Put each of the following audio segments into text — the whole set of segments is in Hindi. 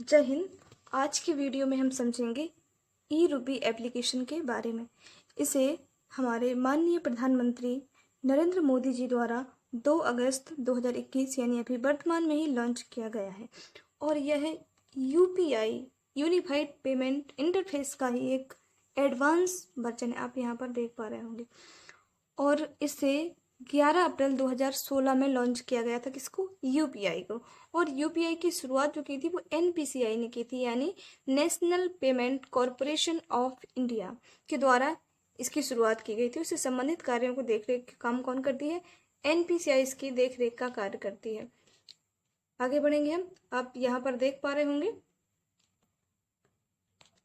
जय हिंद। आज की वीडियो में हम समझेंगे ई रूपी एप्लीकेशन के बारे में। इसे हमारे माननीय प्रधानमंत्री नरेंद्र मोदी जी द्वारा 2 अगस्त 2021 यानी अभी वर्तमान में ही लॉन्च किया गया है और यह यूपीआई यूनिफाइड पेमेंट इंटरफेस का ही एक एडवांस वर्जन है। आप यहाँ पर देख पा रहे होंगे और इसे 11 अप्रैल 2016 में लॉन्च किया गया था। किसको? यूपीआई को। और यूपीआई की शुरुआत जो की थी वो एनपीसीआई ने की थी, यानी national payment corporation of India के द्वारा इसकी शुरुआत की गई थी। उससे संबंधित कार्यों को देखरेख का काम कौन करती है? एनपीसीआई इसकी देखरेख का कार्य करती है। आगे बढ़ेंगे हम। आप यहाँ पर देख पा रहे होंगे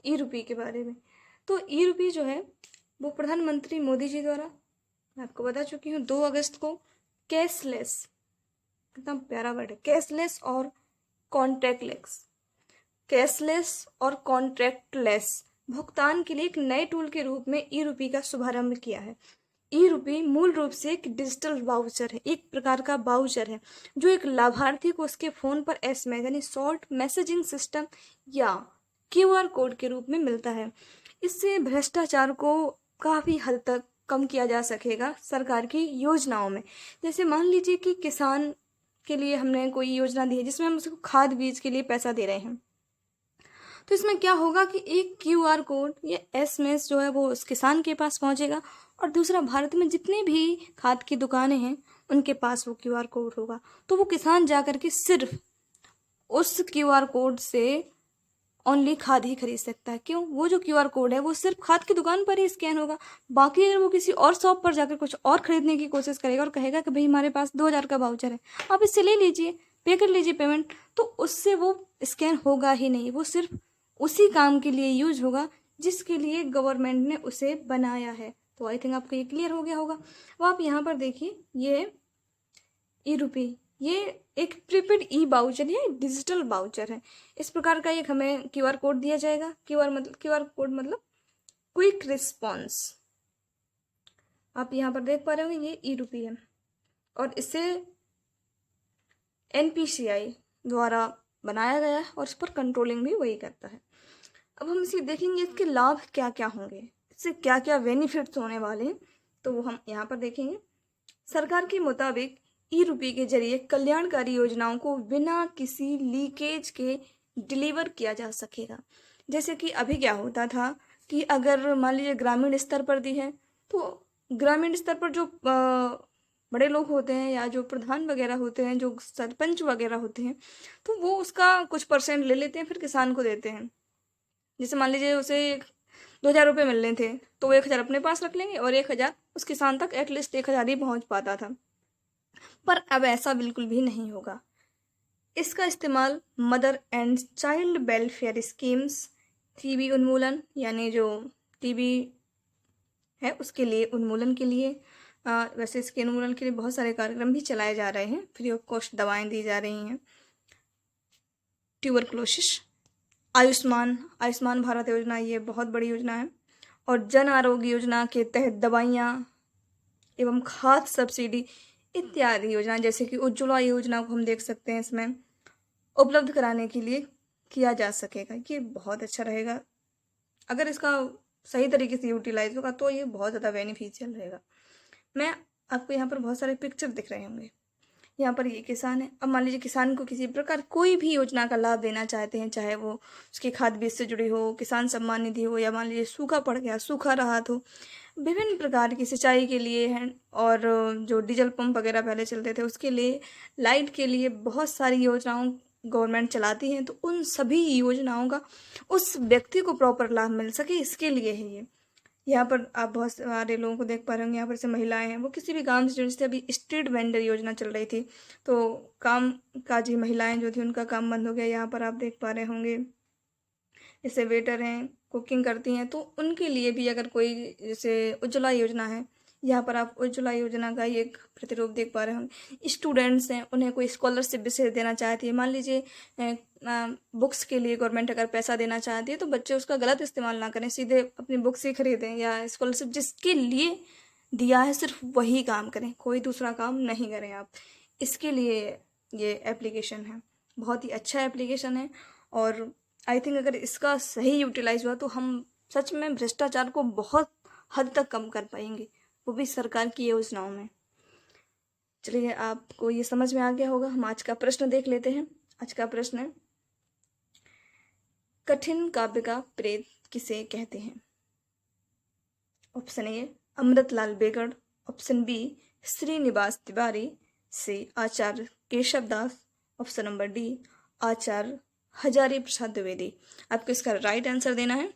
ई रूपी के बारे में। तो ई रूपी जो है वो प्रधानमंत्री मोदी जी द्वारा, मैं आपको बता चुकी हूँ, 2 अगस्त को कैशलेस, कितना प्यारा वर्ड है, कैशलेस और कॉन्ट्रैक्टलेस भुगतान के लिए एक नए टूल के रूप में ई रूपी का शुभारंभ किया है। ई रूपी मूल रूप से एक डिजिटल वाउचर है, एक प्रकार का वाउचर है जो एक लाभार्थी को उसके फोन पर एसएमएस यानी शॉर्ट मैसेजिंग सिस्टम या क्यूआर कोड के रूप में मिलता है। इससे भ्रष्टाचार को काफ़ी हद तक कम किया जा सकेगा सरकार की योजनाओं में। जैसे मान लीजिए कि किसान के लिए हमने कोई योजना दी है जिसमें हम उसको खाद बीज के लिए पैसा दे रहे हैं, तो इसमें क्या होगा कि एक क्यूआर कोड या एसएमएस जो है वो उस किसान के पास पहुंचेगा और दूसरा भारत में जितने भी खाद की दुकानें हैं उनके पास वो क्यूआर कोड होगा। तो वो किसान जाकर के सिर्फ उस क्यूआर कोड से ओनली खाद ही खरीद सकता है। क्यों? वो जो क्यूआर कोड है वो सिर्फ खाद की दुकान पर ही स्कैन होगा। बाकी अगर वो किसी और शॉप पर जाकर कुछ और खरीदने की कोशिश करेगा और कहेगा कि भाई हमारे पास 2000 का वाउचर है, आप इससे ले लीजिए, पे कर लीजिए पेमेंट, तो उससे वो स्कैन होगा ही नहीं। वो सिर्फ उसी काम के लिए यूज होगा जिसके लिए गवर्नमेंट ने उसे बनाया है। तो आई थिंक आपको ये क्लियर हो गया होगा। वो आप यहाँ पर देखिए, ये ई रूपी ये एक प्रीपेड ई वाउचर या डिजिटल वाउचर है। इस प्रकार का एक हमें क्यूआर कोड दिया जाएगा। क्यूआर कोड मतलब क्विक रिस्पॉन्स। आप यहाँ पर देख पा रहे होंगे ये ई रूपी है और इसे एनपीसीआई द्वारा बनाया गया है और इस पर कंट्रोलिंग भी वही करता है। अब हम इसे देखेंगे इसके लाभ क्या क्या होंगे, इससे क्या क्या बेनिफिट्स होने वाले हैं, तो वो हम यहाँ पर देखेंगे। सरकार के मुताबिक ई रूपी के जरिए कल्याणकारी योजनाओं को बिना किसी लीकेज के डिलीवर किया जा सकेगा। जैसे कि अभी क्या होता था कि अगर मान लीजिए ग्रामीण स्तर पर दी है, तो ग्रामीण स्तर पर जो बड़े लोग होते हैं या जो प्रधान वगैरह होते हैं, जो सरपंच वगैरह होते हैं, तो वो उसका कुछ परसेंट ले लेते हैं, फिर किसान को देते हैं। जैसे मान लीजिए उसे 2000 रुपये मिलने थे तो वो 1000 अपने पास रख लेंगे और 1000 उस किसान तक एटलीस्ट 1000 ही पहुंच पाता था। पर अब ऐसा बिल्कुल भी नहीं होगा। इसका इस्तेमाल mother and child welfare schemes, TB उन्मूलन यानी जो टीबी है उसके लिए, उन्मूलन के लिए, वैसे इसके उन्मूलन के लिए बहुत सारे कार्यक्रम भी चलाए जा रहे हैं, फ्री ऑफ कॉस्ट दवाएं दी जा रही हैं, ट्यूबरक्लोसिस, आयुष्मान भारत योजना, ये बहुत बड़ी योजना है, और जन आरोग्य योजना के तहत दवाइयाँ एवं खाद्य सब्सिडी इत्यादि योजना, जैसे कि उज्ज्वला योजना को हम देख सकते हैं, इसमें उपलब्ध कराने के लिए किया जा सकेगा। ये बहुत अच्छा रहेगा। अगर इसका सही तरीके से यूटिलाइज होगा तो ये बहुत ज़्यादा बेनिफिशियल रहेगा। मैं आपको यहाँ पर बहुत सारे पिक्चर दिख रहे होंगे। यहाँ पर ये किसान है। अब मान लीजिए किसान को किसी प्रकार कोई भी योजना का लाभ देना चाहते हैं, चाहे वो उसकी खाद बीज से जुड़ी हो, किसान सम्मान निधि हो, या मान लीजिए सूखा पड़ गया, सूखा राहत हो, विभिन्न प्रकार की सिंचाई के लिए हैं, और जो डीजल पंप वगैरह पहले चलते थे उसके लिए, लाइट के लिए, बहुत सारी योजनाओं गवर्नमेंट चलाती हैं। तो उन सभी योजनाओं का उस व्यक्ति को प्रॉपर लाभ मिल सके, इसके लिए है ये। यहाँ पर आप बहुत सारे लोगों को देख पा रहे होंगे। यहाँ पर से महिलाएं हैं, वो किसी भी काम से, जैसे अभी स्ट्रीट वेंडर योजना चल रही थी तो काम काजी महिलाएं जो थी उनका काम बंद हो गया। यहाँ पर आप देख पा रहे होंगे जैसे वेटर हैं, कुकिंग करती हैं, तो उनके लिए भी अगर कोई, जैसे उज्ज्वला योजना है, यहाँ पर आप उज्ज्वला योजना का ही एक प्रतिरूप देख पा रहे होंगे। स्टूडेंट्स हैं, उन्हें कोई स्कॉलरशिप विशेष देना चाहती है, मान लीजिए बुक्स के लिए गवर्नमेंट अगर पैसा देना चाहती है तो बच्चे उसका गलत इस्तेमाल ना करें, सीधे अपनी बुक्स ही खरीदें, या स्कॉलरशिप जिसके लिए दिया है सिर्फ वही काम करें, कोई दूसरा काम नहीं करें आप। इसके लिए ये एप्लीकेशन है, बहुत ही अच्छा एप्लीकेशन है और आई थिंक अगर इसका सही यूटिलाइज हुआ तो हम सच में भ्रष्टाचार को बहुत हद तक कम कर पाएंगे, वो भी सरकार की योजनाओं में। चलिए, आपको ये समझ में आ गया होगा। हम आज का प्रश्न देख लेते हैं। आज का प्रश्न है, कठिन काव्य का प्रेत किसे कहते हैं? Option A Amritlal Begad, option B Shrinivas Tiwari, C Acharya Keshav Das, option number D Acharya Hazari Prasad Dwivedi. आपको इसका राइट आंसर देना है।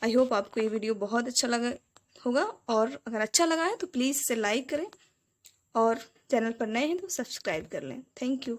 आई होप आपको ये वीडियो बहुत अच्छा लगा होगा, और अगर अच्छा लगा है तो प्लीज़ इसे लाइक करें और चैनल पर नए हैं तो सब्सक्राइब कर लें। Thank you.